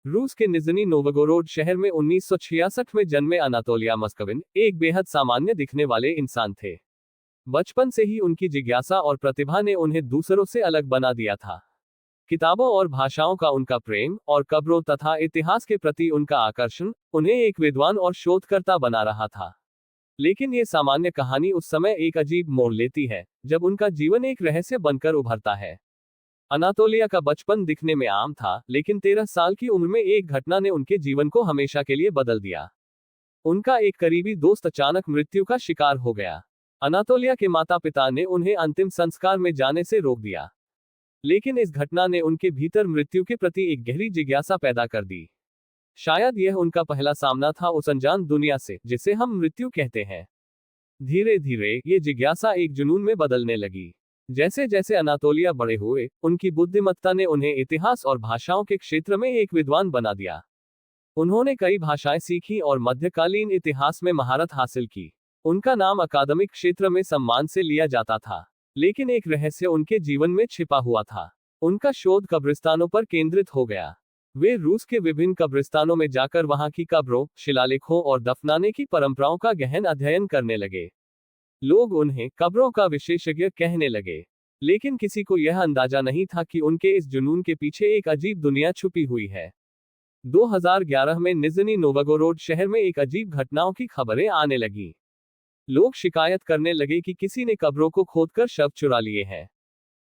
रूस के Nizhny Novgorod शहर में 1966 में जन्मे अनातोलिया मस्कविन एक बेहद सामान्य दिखने वाले इंसान थे। बचपन से ही उनकी जिज्ञासा और प्रतिभा ने उन्हें दूसरों से अलग बना दिया था। किताबों और भाषाओं का उनका प्रेम और कब्रों तथा इतिहास के प्रति उनका आकर्षण उन्हें एक विद्वान और शोधकर्ता बना रहा था। लेकिन ये सामान्य कहानी उस समय एक अजीब मोड़ लेती है, जब उनका जीवन एक रहस्य बनकर उभरता है। अनातोलिया का बचपन दिखने में आम था, लेकिन 13 साल की उम्र में एक घटना ने उनके जीवन को हमेशा के लिए बदल दिया। उनका एक करीबी दोस्त अचानक मृत्यु का शिकार हो गया। अनातोलिया के माता पिता ने उन्हें अंतिम संस्कार में जाने से रोक दिया, लेकिन इस घटना ने उनके भीतर मृत्यु के प्रति एक गहरी जिज्ञासा पैदा कर दी। शायद यह उनका पहला सामना था उस अनजान दुनिया से, जिसे हम मृत्यु कहते हैं। धीरे धीरे ये जिज्ञासा एक जुनून में बदलने लगी। जैसे जैसे अनातोलिया बड़े हुए, उनकी बुद्धिमत्ता ने उन्हें इतिहास और भाषाओं के क्षेत्र में एक विद्वान बना दिया। उन्होंने कई भाषाएं सीखी और मध्यकालीन इतिहास में महारत हासिल की। उनका नाम अकादमिक क्षेत्र में सम्मान से लिया जाता था, लेकिन एक रहस्य उनके जीवन में छिपा हुआ था। उनका शोध कब्रिस्तानों पर केंद्रित हो गया। वे रूस के विभिन्न कब्रिस्तानों में जाकर वहां की कब्रों, शिलालेखों और दफनाने की परंपराओं का गहन अध्ययन करने लगे। लोग उन्हें कब्रों का विशेषज्ञ कहने लगे, लेकिन किसी को यह अंदाजा नहीं था कि उनके इस जुनून के पीछे एक अजीब दुनिया छुपी हुई है। 2011 में निज़नी नोवगोरोड शहर में एक अजीब घटनाओं की खबरें आने लगी। लोग शिकायत करने लगे कि किसी ने कब्रों को खोदकर शव चुरा लिए हैं।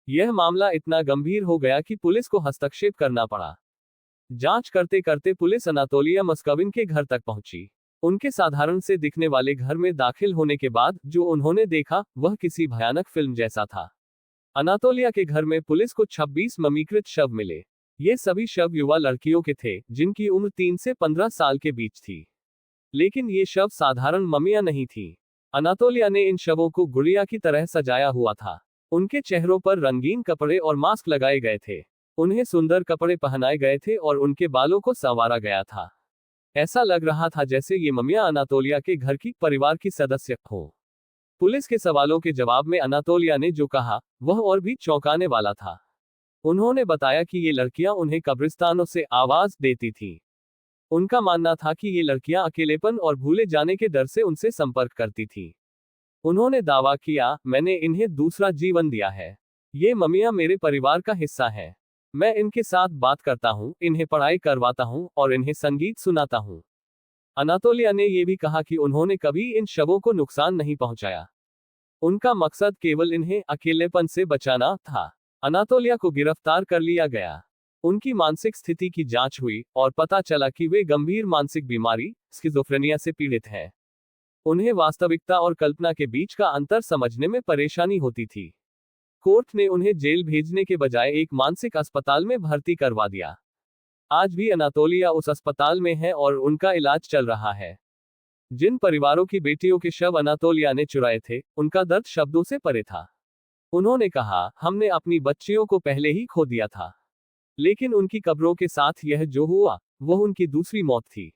यह मामला इतना गंभीर हो गया कि पुलिस को हस्तक्षेप करना पड़ा। जांच करते करते पुलिस अनातोलिया मस्कविन के घर तक पहुंची। उनके साधारण से दिखने वाले घर में दाखिल होने के बाद जो उन्होंने देखा, वह किसी भयानक फिल्म जैसा था। अनातोलिया के घर में पुलिस को 26 ममीकृत शव मिले। ये सभी शव युवा लड़कियों के थे, जिनकी उम्र 3 से 15 साल के बीच थी। लेकिन ये शव साधारण ममियां नहीं थी। अनातोलिया ने इन शवों को गुड़िया की तरह सजाया हुआ था। उनके चेहरों पर रंगीन कपड़े और मास्क लगाए गए थे। उन्हें सुंदर कपड़े पहनाए गए थे और उनके बालों को संवारा गया था। ऐसा लग रहा था जैसे ये ममियां अनातोलिया के घर की परिवार की सदस्य हो। पुलिस के सवालों के जवाब में अनातोलिया ने जो कहा, वह और भी चौंकाने वाला था। उन्होंने बताया कि ये लड़कियां उन्हें कब्रिस्तानों से आवाज देती थीं। उनका मानना था कि ये लड़कियां अकेलेपन और भूले जाने के डर से उनसे संपर्क करती थीं। उन्होंने दावा किया, मैंने इन्हें दूसरा जीवन दिया है। ये ममियां मेरे परिवार का हिस्सा हैं। मैं इनके साथ बात करता हूँ, इन्हें पढ़ाई करवाता हूँ और इन्हें संगीत सुनाता हूँ। अनातोलिया ने यह भी कहा कि उन्होंने कभी इन शवों को नुकसान नहीं पहुंचाया। उनका मकसद केवल इन्हें अकेलेपन से बचाना था। अनातोलिया को गिरफ्तार कर लिया गया। उनकी मानसिक स्थिति की जांच हुई और पता चला कि वे गंभीर मानसिक बीमारी, स्किज़ोफ्रेनिया से पीड़ित हैं। उन्हें वास्तविकता और कल्पना के बीच का अंतर समझने में परेशानी होती थी। कोर्ट ने उन्हें जेल भेजने के बजाय एक मानसिक अस्पताल में भर्ती करवा दिया। आज भी अनातोलिया उस अस्पताल में है और उनका इलाज चल रहा है। जिन परिवारों की बेटियों के शव अनातोलिया ने चुराए थे, उनका दर्द शब्दों से परे था। उन्होंने कहा, हमने अपनी बच्चियों को पहले ही खो दिया था, लेकिन उनकी कब्रों के साथ यह जो हुआ, वह उनकी दूसरी मौत थी।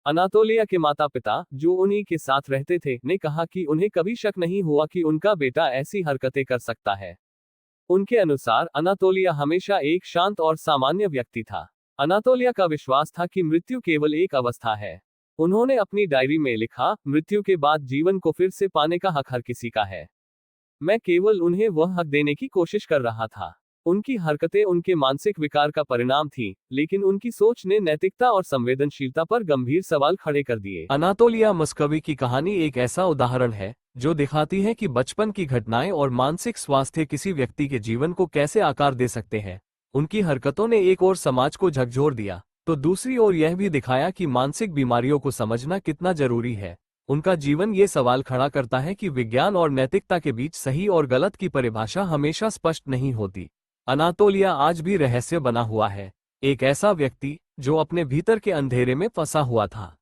अनातोलिया के माता पिता, जो उन्हीं के साथ रहते थे, ने कहा कि उन्हें कभी शक नहीं हुआ कि उनका बेटा ऐसी हरकतें कर सकता है। उनके अनुसार अनातोलिया हमेशा एक शांत और सामान्य व्यक्ति था। अनातोलिया का विश्वास था कि मृत्यु केवल एक अवस्था है। उन्होंने अपनी डायरी में लिखा, मृत्यु के बाद जीवन को फिर से पाने का हक हर किसी का है। मैं केवल उन्हें वह हक देने की कोशिश कर रहा था। उनकी हरकतें उनके मानसिक विकार का परिणाम थी, लेकिन उनकी सोच ने नैतिकता और संवेदनशीलता पर गंभीर सवाल खड़े कर दिए। अनातोलिया मस्कवी की कहानी एक ऐसा उदाहरण है जो दिखाती है कि बचपन की घटनाएं और मानसिक स्वास्थ्य किसी व्यक्ति के जीवन को कैसे आकार दे सकते हैं। उनकी हरकतों ने एक ओर समाज को झकझोर दिया, तो दूसरी ओर यह भी दिखाया कि मानसिक बीमारियों को समझना कितना जरूरी है। उनका जीवन ये सवाल खड़ा करता है कि विज्ञान और नैतिकता के बीच सही और गलत की परिभाषा हमेशा स्पष्ट नहीं होती। अनातोलिया आज भी रहस्य बना हुआ है, एक ऐसा व्यक्ति जो अपने भीतर के अंधेरे में फंसा हुआ था।